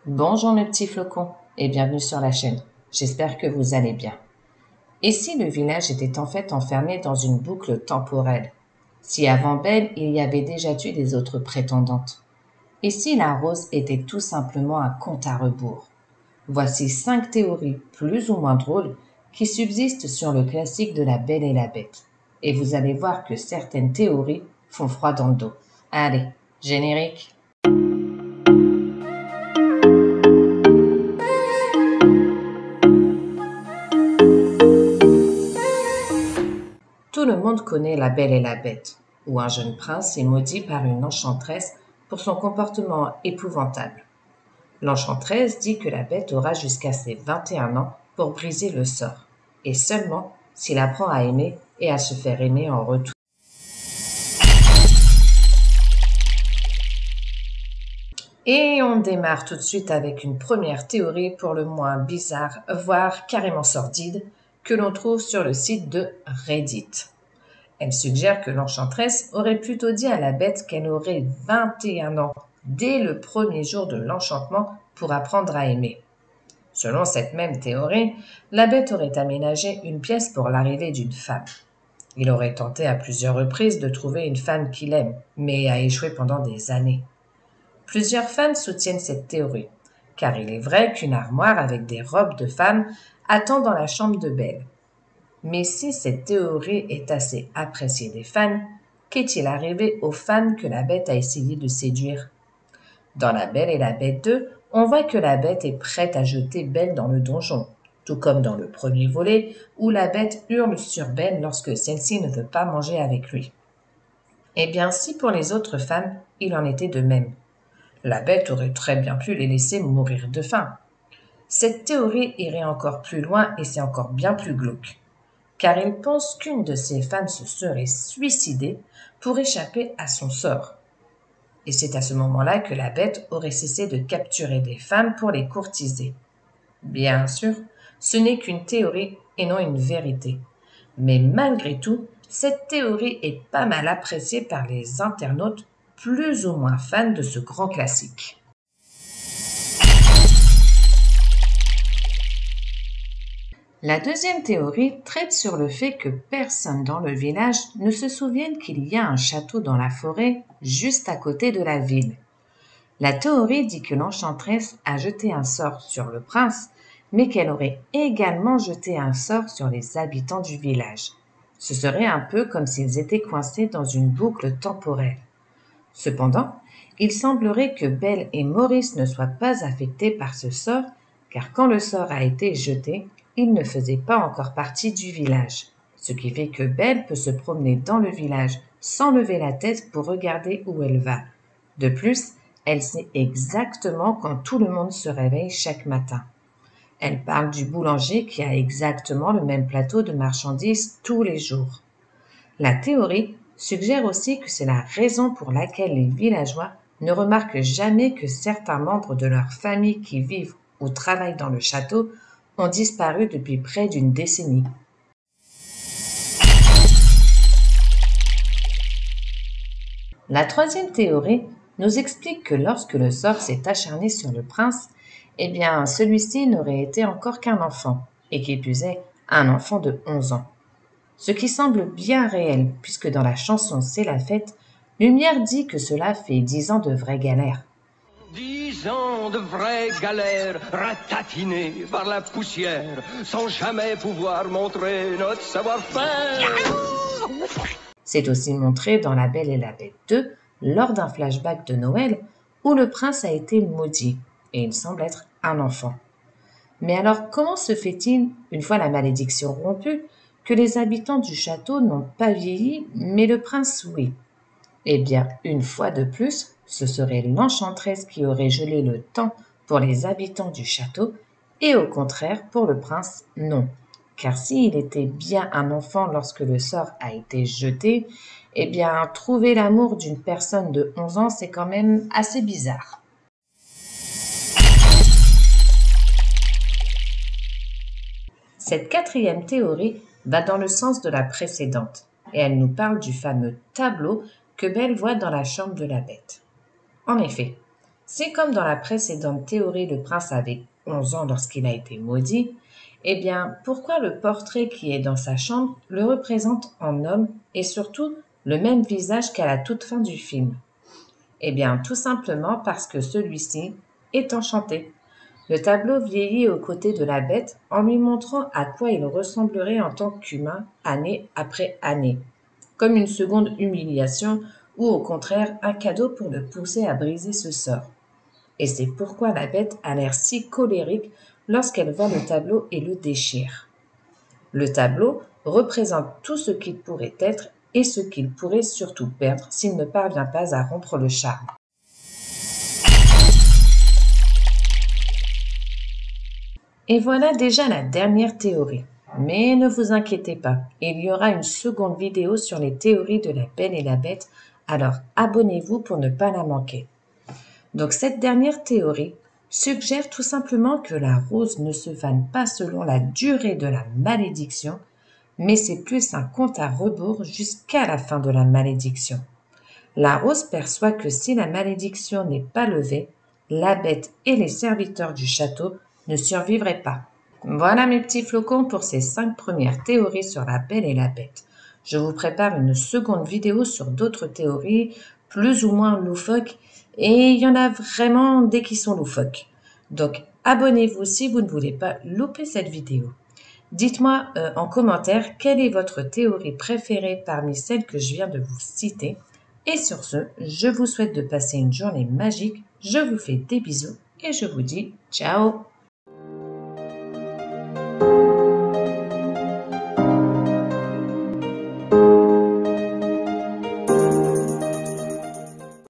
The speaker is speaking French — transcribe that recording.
Bonjour mes petits flocons et bienvenue sur la chaîne. J'espère que vous allez bien. Et si le village était en fait enfermé dans une boucle temporelle? Si avant Belle, il y avait déjà eu des autres prétendantes? Et si la rose était tout simplement un compte à rebours? Voici 5 théories plus ou moins drôles qui subsistent sur le classique de La Belle et la Bête. Et vous allez voir que certaines théories font froid dans le dos. Allez, générique! Tout le monde connaît La Belle et la Bête, où un jeune prince est maudit par une enchanteresse pour son comportement épouvantable. L'enchanteresse dit que la bête aura jusqu'à ses 21 ans pour briser le sort, et seulement s'il apprend à aimer et à se faire aimer en retour. Et on démarre tout de suite avec une première théorie pour le moins bizarre, voire carrément sordide, que l'on trouve sur le site de Reddit. Elle suggère que l'enchanteresse aurait plutôt dit à la bête qu'elle aurait 21 ans dès le premier jour de l'enchantement pour apprendre à aimer. Selon cette même théorie, la bête aurait aménagé une pièce pour l'arrivée d'une femme. Il aurait tenté à plusieurs reprises de trouver une femme qu'il aime, mais a échoué pendant des années. Plusieurs fans soutiennent cette théorie, car il est vrai qu'une armoire avec des robes de femmes attend dans la chambre de Belle. Mais si cette théorie est assez appréciée des fans, qu'est-il arrivé aux femmes que la bête a essayé de séduire? Dans La Belle et la Bête 2, on voit que la bête est prête à jeter Belle dans le donjon, tout comme dans le premier volet où la bête hurle sur Belle lorsque celle-ci ne veut pas manger avec lui. Eh bien, si pour les autres femmes, il en était de même. La bête aurait très bien pu les laisser mourir de faim. Cette théorie irait encore plus loin et c'est encore bien plus glauque, car il pense qu'une de ses femmes se serait suicidée pour échapper à son sort. Et c'est à ce moment-là que la bête aurait cessé de capturer des femmes pour les courtiser. Bien sûr, ce n'est qu'une théorie et non une vérité. Mais malgré tout, cette théorie est pas mal appréciée par les internautes plus ou moins fans de ce grand classique. La deuxième théorie traite sur le fait que personne dans le village ne se souvienne qu'il y a un château dans la forêt juste à côté de la ville. La théorie dit que l'enchanteresse a jeté un sort sur le prince, mais qu'elle aurait également jeté un sort sur les habitants du village. Ce serait un peu comme s'ils étaient coincés dans une boucle temporelle. Cependant, il semblerait que Belle et Maurice ne soient pas affectés par ce sort, car quand le sort a été jeté, il ne faisait pas encore partie du village, ce qui fait que Belle peut se promener dans le village sans lever la tête pour regarder où elle va. De plus, elle sait exactement quand tout le monde se réveille chaque matin. Elle parle du boulanger qui a exactement le même plateau de marchandises tous les jours. La théorie suggère aussi que c'est la raison pour laquelle les villageois ne remarquent jamais que certains membres de leur famille qui vivent ou travaillent dans le château ont disparu depuis près d'une décennie. La troisième théorie nous explique que lorsque le sort s'est acharné sur le prince, eh bien celui-ci n'aurait été encore qu'un enfant, et qui plus est, un enfant de 11 ans. Ce qui semble bien réel, puisque dans la chanson C'est la fête, Lumière dit que cela fait 10 ans de vraie galère. 10 ans de vraie galère, ratatinés par la poussière, sans jamais pouvoir montrer notre savoir-faire. C'est aussi montré dans La Belle et la Bête 2, lors d'un flashback de Noël, où le prince a été maudit, et il semble être un enfant. Mais alors, comment se fait-il, une fois la malédiction rompue, que les habitants du château n'ont pas vieilli, mais le prince oui? Eh bien, une fois de plus, ce serait l'enchanteresse qui aurait gelé le temps pour les habitants du château, et au contraire, pour le prince, non. Car s'il était bien un enfant lorsque le sort a été jeté, eh bien, trouver l'amour d'une personne de 11 ans, c'est quand même assez bizarre. Cette quatrième théorie va dans le sens de la précédente, et elle nous parle du fameux tableau que Belle voit dans la chambre de la bête. En effet, C'est comme dans la précédente théorie, le prince avait 11 ans lorsqu'il a été maudit. Eh bien, pourquoi le portrait qui est dans sa chambre le représente en homme et surtout le même visage qu'à la toute fin du film? Eh bien, tout simplement parce que celui-ci est enchanté. Le tableau vieillit aux côtés de la bête en lui montrant à quoi il ressemblerait en tant qu'humain année après année, comme une seconde humiliation ou au contraire un cadeau pour le pousser à briser ce sort. Et c'est pourquoi la bête a l'air si colérique lorsqu'elle voit le tableau et le déchire. Le tableau représente tout ce qu'il pourrait être et ce qu'il pourrait surtout perdre s'il ne parvient pas à rompre le charme. Et voilà déjà la dernière théorie. Mais ne vous inquiétez pas, il y aura une seconde vidéo sur les théories de la Belle et la Bête, alors abonnez-vous pour ne pas la manquer. Donc cette dernière théorie suggère tout simplement que la rose ne se fane pas selon la durée de la malédiction, mais c'est plus un compte à rebours jusqu'à la fin de la malédiction. La rose perçoit que si la malédiction n'est pas levée, la bête et les serviteurs du château ne survivraient pas. Voilà mes petits flocons pour ces 5 premières théories sur la Belle et la Bête. Je vous prépare une seconde vidéo sur d'autres théories, plus ou moins loufoques, et il y en a vraiment des qui sont loufoques. Donc abonnez-vous si vous ne voulez pas louper cette vidéo. Dites-moi en commentaire quelle est votre théorie préférée parmi celles que je viens de vous citer. Et sur ce, je vous souhaite de passer une journée magique, je vous fais des bisous et je vous dis ciao!